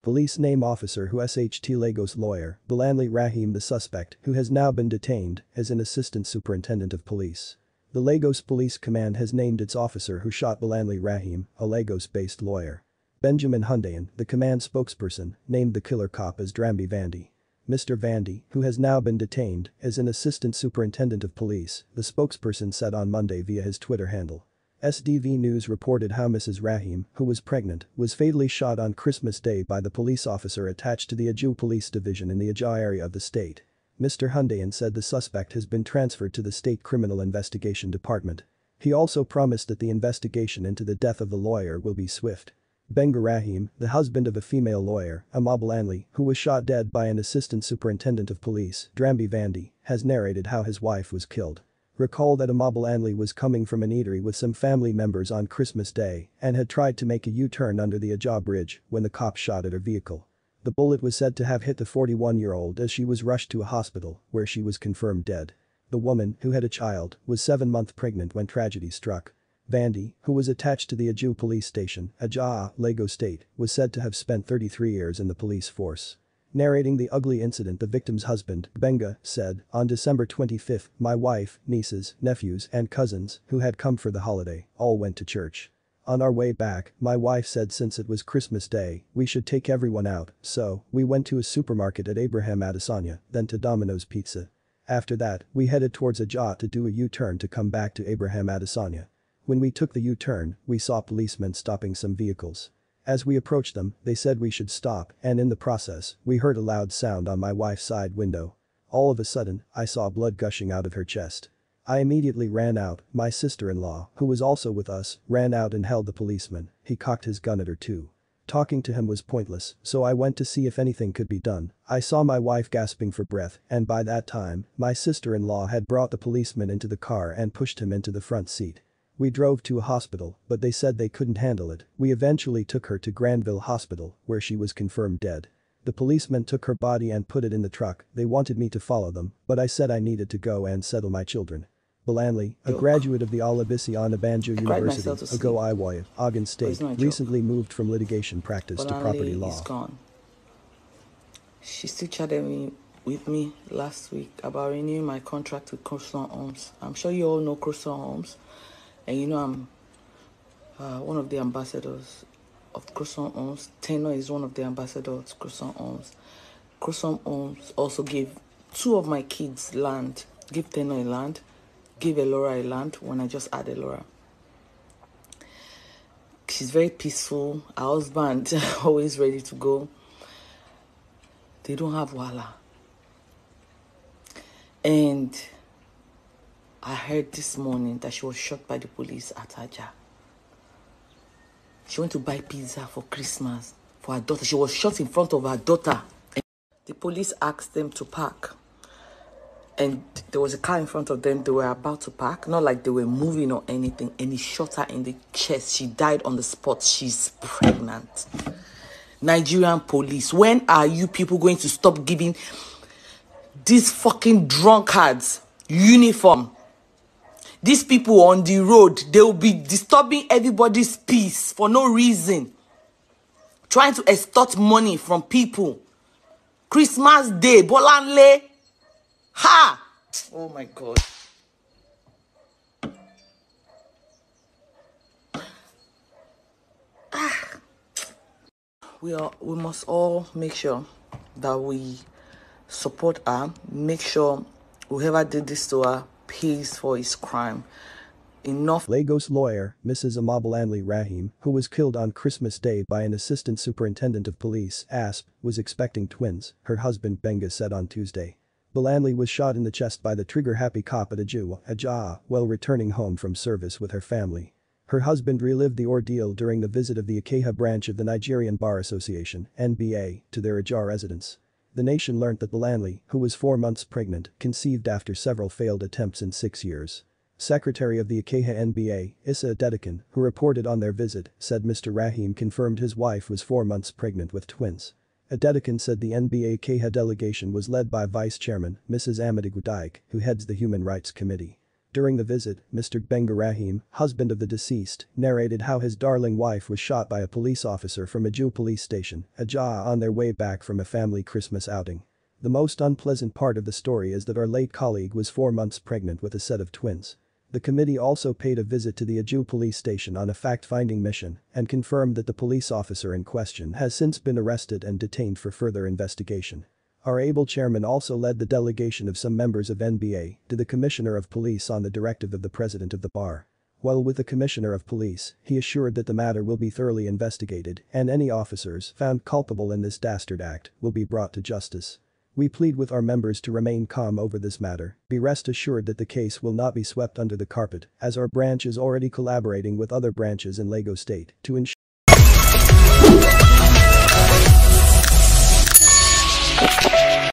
Police name officer who SHT Lagos lawyer, Bolanle Raheem the suspect, who has now been detained, as an assistant superintendent of police. The Lagos Police Command has named its officer who shot Bolanle Raheem, a Lagos-based lawyer. Benjamin Hundayan, the command spokesperson, named the killer cop as Drambi Vandy. Mr. Vandy, who has now been detained, as an assistant superintendent of police, the spokesperson said on Monday via his Twitter handle. SDV News reported how Mrs. Raheem, who was pregnant, was fatally shot on Christmas Day by the police officer attached to the Aju Police Division in the Ajah area of the state. Mr. Hundayan said the suspect has been transferred to the State Criminal Investigation Department. He also promised that the investigation into the death of the lawyer will be swift. Gbenga Raheem, the husband of a female lawyer, Bolanle, who was shot dead by an assistant superintendent of police, Drambi Vandy, has narrated how his wife was killed. Recall that Bolanle was coming from an eatery with some family members on Christmas Day and had tried to make a U-turn under the Ajah Bridge when the cops shot at her vehicle. The bullet was said to have hit the 41-year-old as she was rushed to a hospital, where she was confirmed dead. The woman, who had a child, was 7 months pregnant when tragedy struck. Vandy, who was attached to the Aju police station, Ajah, Lagos State, was said to have spent 33 years in the police force. Narrating the ugly incident, the victim's husband, Gbenga, said, "On December 25, my wife, nieces, nephews, and cousins, who had come for the holiday, all went to church. On our way back, my wife said since it was Christmas Day, we should take everyone out, so we went to a supermarket at Abraham Adesanya, then to Domino's Pizza. After that, we headed towards Ajah to do a U-turn to come back to Abraham Adesanya. When we took the U-turn, we saw policemen stopping some vehicles. As we approached them, they said we should stop, and in the process, we heard a loud sound on my wife's side window. All of a sudden, I saw blood gushing out of her chest. I immediately ran out. My sister-in-law, who was also with us, ran out and held the policeman. He cocked his gun at her too. Talking to him was pointless, so I went to see if anything could be done. I saw my wife gasping for breath, and by that time, my sister-in-law had brought the policeman into the car and pushed him into the front seat. We drove to a hospital, but they said they couldn't handle it. We eventually took her to Granville Hospital, where she was confirmed dead. The policemen took her body and put it in the truck. They wanted me to follow them, but I said I needed to go and settle my children." Bolanle, a graduate of the Olabisi Onabanjo University, Ogo Iwoye, Ogun State, recently moved from litigation practice to property law. Is gone. She still chatted with me last week about renewing my contract with Croissant Homes. I'm sure you all know Croissant Homes. And you know I'm one of the ambassadors of Croissant Homes. Tenor is one of the ambassadors of Croissant Homes. Croissant Homes also gave 2 of my kids land. Give Tenor a land. Give Elora a land when I just had Elora. She's very peaceful. Her husband always ready to go. They don't have Wala. And I heard this morning that she was shot by the police at Ajah. She went to buy pizza for Christmas for her daughter. She was shot in front of her daughter. And the police asked them to park. And there was a car in front of them. They were about to park. Not like they were moving or anything. And he shot her in the chest. She died on the spot. She's pregnant. Nigerian police, when are you people going to stop giving these fucking drunkards uniform? These people on the road, they will be disturbing everybody's peace for no reason. Trying to extort money from people. Christmas Day, Bolanle. Ha! Oh my God. We must all make sure that we support her. Make sure whoever did this to her pays for his crime. Enough. Lagos lawyer, Mrs. Bolanle Raheem, who was killed on Christmas Day by an assistant superintendent of police, ASP, was expecting twins, her husband Gbenga said on Tuesday. Bolanle was shot in the chest by the trigger-happy cop at Ajah, while returning home from service with her family. Her husband relived the ordeal during the visit of the Ikeja branch of the Nigerian Bar Association, NBA, to their Ajah residence. The nation learnt that Bolanle, who was 4 months pregnant, conceived after several failed attempts in 6 years. Secretary of the Ikeja NBA, Issa Adedekan, who reported on their visit, said Mr. Raheem confirmed his wife was 4 months pregnant with twins. Adedekan said the NBA Ikeja delegation was led by Vice Chairman, Mrs. Amadigu Dyke, who heads the Human Rights Committee. During the visit, Mr. Gbenga Raheem, husband of the deceased, narrated how his darling wife was shot by a police officer from Aju police station, Ajah, on their way back from a family Christmas outing. The most unpleasant part of the story is that our late colleague was 4 months pregnant with a set of twins. The committee also paid a visit to the Aju police station on a fact-finding mission and confirmed that the police officer in question has since been arrested and detained for further investigation. Our able chairman also led the delegation of some members of NBA to the Commissioner of Police on the directive of the President of the Bar. While with the Commissioner of Police, he assured that the matter will be thoroughly investigated and any officers found culpable in this dastard act will be brought to justice. We plead with our members to remain calm over this matter, be rest assured that the case will not be swept under the carpet, as our branch is already collaborating with other branches in Lagos State to ensure